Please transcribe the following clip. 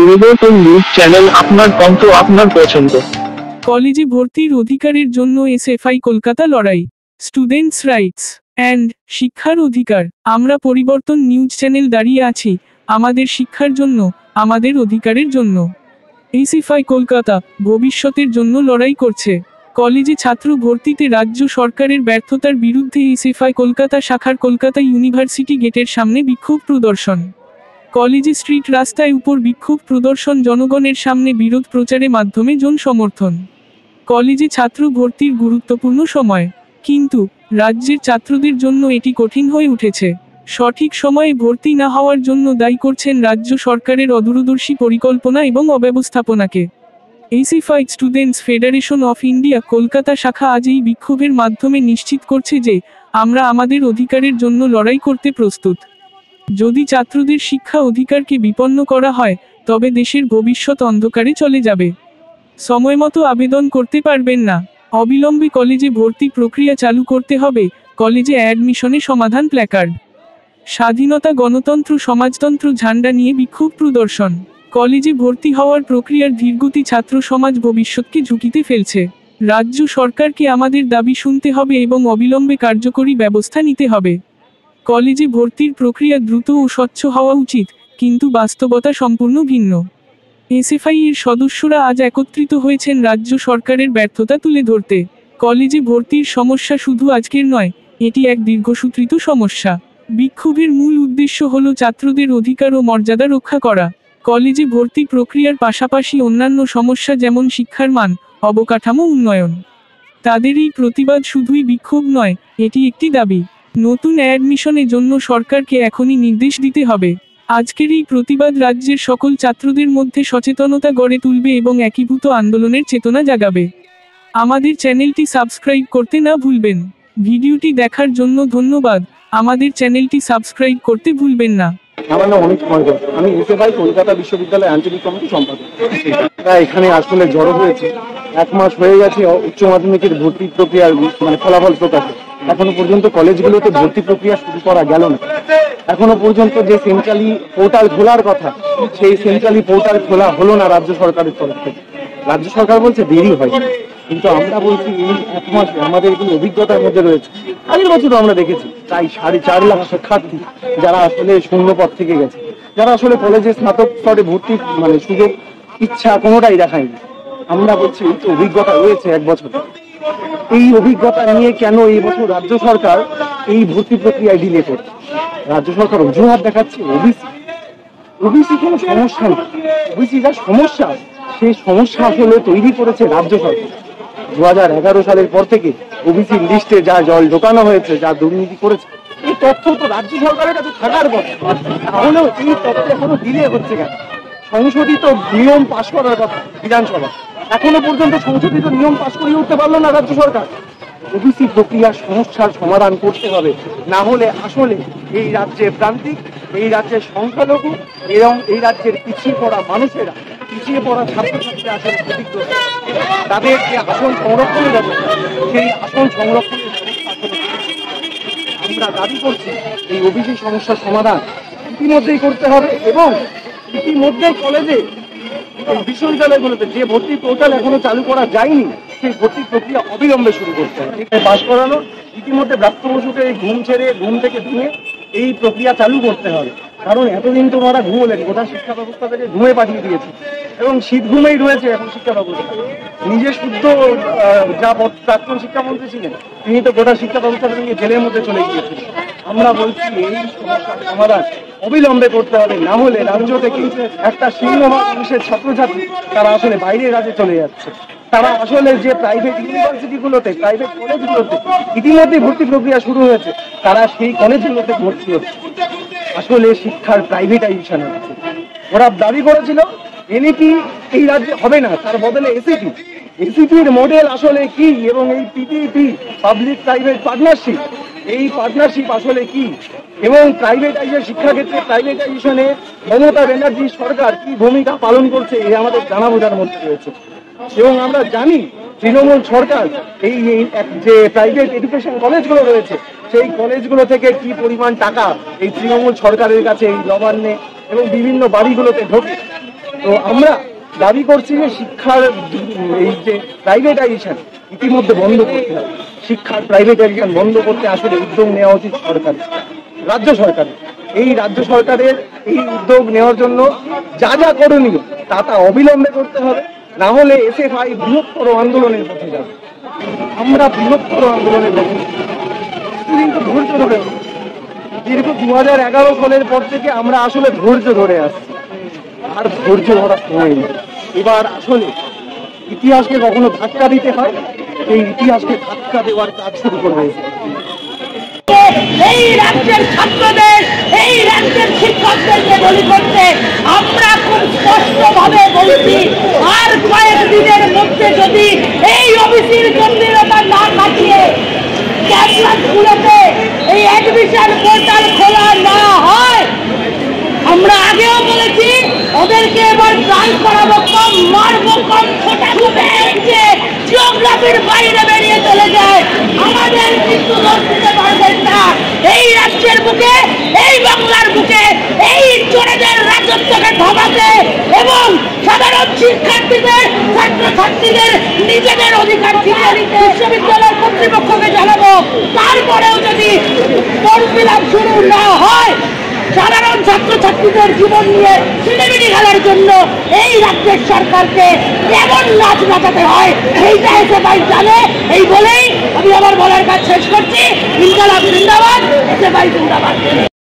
পরিবর্তন news channel, আপনার কণ্ঠ, আপনার পছন্দ। কলেজে ভর্তির অধিকারের জন্য এসএফআই কলকাতা লড়াই। স্টুডেন্টস রাইটস অ্যান্ড শিক্ষার অধিকার। আমরা পরিবর্তন নিউজ চ্যানেল দাঁড়িয়ে আছি আমাদের শিক্ষার জন্য, আমাদের অধিকারের জন্য। এসএফআই কলকাতা ভবিষ্যতের জন্য লড়াই করছে। কলেজে ছাত্র ভর্তিতে রাজ্য সরকারের ব্যর্থতার বিরুদ্ধে এসএফআই কলকাতা শাখার কলকাতা ইউনিভার্সিটি গেটের সামনে বিক্ষোভ প্রদর্শন। কলেজে স্ট্রিট রাস্তায় উপর বিক্ষোভ প্রদর্শন, জনগণের সামনে বিরোধ প্রচারের মাধ্যমে জনসমর্থন। কলেজে ছাত্র ভর্তির গুরুত্বপূর্ণ সময়, কিন্তু রাজ্যের ছাত্রদের জন্য এটি কঠিন হয়ে উঠেছে। সঠিক সময়ে ভর্তি না হওয়ার জন্য দায়ী করছেন রাজ্য সরকারের অদূরদর্শী পরিকল্পনা এবং অব্যবস্থাপনাকে। SFI students federation of India Kolkata শাখা আজ এই বিক্ষোভের মাধ্যমে নিশ্চিত করছে যে আমরা আমাদের অধিকারের জন্য লড়াই করতে প্রস্তুত। যদি ছাত্রদের শিক্ষা অধিকারকে বিপন্ন করা হয়, তবে দেশের ভবিষ্যৎ অন্ধকারে চলে যাবে। সময়মতো আবেদন করতে পারবেন না, অবিলম্বে কলেজে ভর্তি প্রক্রিয়া চালু করতে হবে। কলেজে অ্যাডমিশনে সমাধান প্ল্যাকার্ড। স্বাধীনতা, গণতন্ত্র, সমাজতন্ত্র ঝান্ডা নিয়ে বিক্ষোভ প্রদর্শন। কলেজে ভর্তি হওয়ার প্রক্রিয়ার ধীরগতি ছাত্র সমাজ ভবিষ্যৎকে ঝুঁকিতে ফেলছে। রাজ্য সরকারকে আমাদের দাবি শুনতে হবে এবং অবিলম্বে কার্যকরী ব্যবস্থা নিতে হবে। কলেজে ভর্তির প্রক্রিয়া দ্রুত ও স্বচ্ছ হওয়া উচিত, কিন্তু বাস্তবতা সম্পূর্ণ ভিন্ন। এসএফআই এর সদস্যরা আজ একত্রিত হয়েছেন রাজ্য সরকারের ব্যর্থতা তুলে ধরতে। কলেজে ভর্তির সমস্যা শুধু আজকের নয়, এটি এক দীর্ঘসূত্রিত সমস্যা। বিক্ষোভের মূল উদ্দেশ্য হল ছাত্রদের অধিকার ও মর্যাদা রক্ষা করা। কলেজে ভর্তি প্রক্রিয়ার পাশাপাশি অন্যান্য সমস্যা যেমন শিক্ষার মান, অবকাঠামো উন্নয়ন। তাদের এই প্রতিবাদ শুধুই বিক্ষোভ নয়, এটি একটি দাবি। নতুন অ্যাডমিশনের জন্য সরকারকে এখনই নির্দেশ দিতে হবে। আজকের এই প্রতিবাদ রাজ্যের সকল ছাত্রদের মধ্যে সচেতনতা গড়ে তুলবে এবং একীভূত আন্দোলনের চেতনা জাগাবে। আমাদের চ্যানেলটি সাবস্ক্রাইব করতে না ভুলবেন। ভিডিওটি দেখার জন্য ধন্যবাদ। আমাদের চ্যানেলটি সাবস্ক্রাইব করতে ভুলবেন না। আমার নাম অনেক কুমার ঘোষ, আমি এসএফআই কলকাতা বিশ্ববিদ্যালয় আঞ্চলিক কমিটি সম্পাদক। এখানে আসলে জড়ো হয়েছে, 1 মাস হয়ে গেছে উচ্চ মাধ্যমিকের ভর্তি প্রক্রিয়ার ফলাফল প্রকাশে। এখনো পর্যন্ত কলেজগুলোতে ভর্তি প্রক্রিয়া শুরু করা গেল না। এখনো পর্যন্ত যে সেন্ট্রালি পোর্টাল খোলার কথা, সেই সেন্ট্রালি পোর্টাল খোলা হলো না রাজ্য সরকারের তরফ থেকে। রাজ্য সরকার বলছে দেরি হয়, কিন্তু আমরা বলছি এই 1 মাসে আমাদের এগুলো অভিজ্ঞতার মধ্যে রয়েছে। আগের বছরও আমরা দেখেছি প্রায় 4.5 লাখ শিক্ষার্থী যারা আসলে শূন্য পদ থেকে গেছে, যারা আসলে কলেজে স্নাতক স্তরে ভর্তির সুযোগ, ইচ্ছা কোনোটাই দেখায়নি। আমরা বলছি এই তো অভিজ্ঞতা রয়েছে 1 বছর, এই অভিজ্ঞতা নিয়ে কেন এই বছর রাজ্য সরকার এই ভর্তি প্রক্রিয়ায় ডিলে করছে? রাজ্য সরকার অজুহাত দেখাচ্ছে ওবিসি কোনো সমস্যা নেই। ওবিসি যা সমস্যা, সেই সমস্যা আসলে তৈরি করেছে রাজ্য সরকার। 2011 সালের পর থেকে ওবিসি লিস্টে যা জল ঢোকানো হয়েছে, যা দুর্নীতি করেছে, এই তথ্য তো রাজ্য সরকারের কাছে থাকার কথা। তাহলেও এই তথ্য এখনো ডিলে হচ্ছে কেন? সংশোধিত নিয়ম পাশ করার কথা বিধানসভা, এখনো পর্যন্ত সংশোধিত নিয়ম পাশ করিয়ে উঠতে পারলো না রাজ্য সরকার। ওবিসি প্রক্রিয়ার সমস্যার সমাধান করতে হবে, না হলে আসলে এই রাজ্যের প্রান্তিক, এই রাজ্যের সংখ্যালঘু এবং এই রাজ্যের পিছিয়ে পড়া মানুষেরা, পিছিয়ে পড়া ছাত্রছাত্রীরা আসলে ক্ষতিগ্রস্ত। তাদের যে আসন সংরক্ষণের ব্যবস্থা, সেই আসন সংরক্ষণের আমরা দাবি করছি এই ওবিসি সমস্যার সমাধান ইতিমধ্যেই করতে হবে এবং ইতিমধ্যেই কলেজে বিশ্ববিদ্যালয়গুলোতে যে ভর্তি পোর্টাল এখনো চালু করা যায়নি, সেই ভর্তি প্রক্রিয়া অবিলম্বে শুরু করতে হবে। পাশ করানো ইতিমধ্যে প্রাপ্ত বসুকে ঘুম ছেড়ে ঘুম থেকে ঘুমিয়ে এই প্রক্রিয়া চালু করতে হবে। কারণ এতদিন তো ওরা ঘুমোলেন, গোটা শিক্ষা ব্যবস্থা থেকে ঘুমে পাঠিয়ে দিয়েছে এবং শীত ঘুমেই রয়েছে এখন শিক্ষা ব্যবস্থা। নিজে শুদ্ধ যা প্রাক্তন শিক্ষামন্ত্রী ছিলেন, তিনি তো গোটা শিক্ষা ব্যবস্থাটা নিয়ে জেলের মধ্যে চলে গিয়েছিলেন। আমরা বলছি এই সমস্যার সমাধান অবিলম্বে করতে হবে, না হলে রাজ্য থেকে একটা সিংহভাগ মানুষের ছাত্রছাত্রী তারা আসলে বাইরের রাজ্যে চলে যাচ্ছে। তারা আসলে যে প্রাইভেট ইউনিভার্সিটিগুলোতে, প্রাইভেট কলেজগুলোতে ইতিমধ্যে ভর্তি প্রক্রিয়া শুরু হয়েছে, তারা সেই কলেজগুলোতে ভর্তি হচ্ছে। আসলে শিক্ষার প্রাইভেটাইজেশন হচ্ছে। ওরা দাবি করেছিল এনইপি এই রাজ্যে হবে না, তার বদলে এসিপি। এসিপির মডেল আসলে কি এবং এই পিপিপি, পাবলিক প্রাইভেট পার্টনারশিপ, এই পার্টনারশিপ আসলে কি এবং প্রাইভেটাইজেশন, শিক্ষাক্ষেত্রে প্রাইভেটাইজেশনে মমতা ব্যানার্জি সরকার কি ভূমিকা পালন করছে, এই আমাদের জানা বোঝার মধ্যে রয়েছে। এবং আমরা জানি তৃণমূল সরকার এই যে প্রাইভেট এডুকেশন কলেজগুলো রয়েছে, সেই কলেজগুলো থেকে কি পরিমাণ টাকা এই তৃণমূল সরকারের কাছে এই নবান্নে এবং বিভিন্ন বাড়িগুলোতে ঢোকে। তো আমরা দাবি করছি যে শিক্ষার এই যে প্রাইভেটাইজেশন ইতিমধ্যে বন্ধ করতে হবে। শিক্ষার প্রাইভেটাইজেশন বন্ধ করতে আসলে উদ্যোগ নেওয়া উচিত সরকার, রাজ্য সরকারের। এই রাজ্য সরকারের এই উদ্যোগ নেওয়ার জন্য যা যা করণীয় তা অবিলম্বে করতে হবে, না হলে এসএফআই বৃহত্তর আন্দোলনের পথে যাবে। আমরা বৃহত্তর আন্দোলনের পথে কিন্তু ধৈর্য ধরে দীর্ঘ 2011 সালের পর থেকে আমরা আসলে ধৈর্য ধরে আসছি, আর ধৈর্য ধরার সময় নেই। এবার আসলে ইতিহাসকে কখনো ধাক্কা দিতে হয়, এই ইতিহাসকে ধাক্কা দেওয়ার কাজ শুরু করে হয়েছে। এই রাজ্যের ছাত্রদের, এই রাজ্যের শিক্ষকদেরকে বলি করতে আমরা খুব স্পষ্টভাবে বলছি, আর কয়েক দিনের মধ্যে যদি এই ওবিসির গম্ভীরতা না কাটিয়ে ক্যাম্পাসগুলোতে এই অ্যাডমিশন পোর্টাল খোলা না হয়, আমরা আগেও বলেছি ওদেরকে এবার ট্রাই করাবো, কম মারবো, কম ছোটাবো, জিওগ্রাফির বাইরে বেরিয়ে চলে যায়। আমাদের কিন্তু দোষ দিতে পারবেন না। এই রাজ্যের বুকে, এই বাংলার বুকে এই চোরেদের রাজত্বকে থামাতে এবং সাধারণ শিক্ষার্থীদের, ছাত্রছাত্রীদের নিজেদের অধিকার ফিরিয়ে নিতে বিশ্ববিদ্যালয় কর্তৃপক্ষকে জানাবো। তারপরেও যদি ফর্ম ফিল আপ শুরু না হয়, সাধারণ ছাত্রছাত্রীদের জীবন নিয়ে সিনেমিনি খেলার জন্য এই রাজ্যের সরকারকে কেমন নাচ নাচাতে হয় এইটা এসএফআই জানে। এই বলেই আমি আমার বলার কাজ শেষ করছি। ইনকালাব জিন্দাবাদ, এসএফআই জিন্দাবাদ।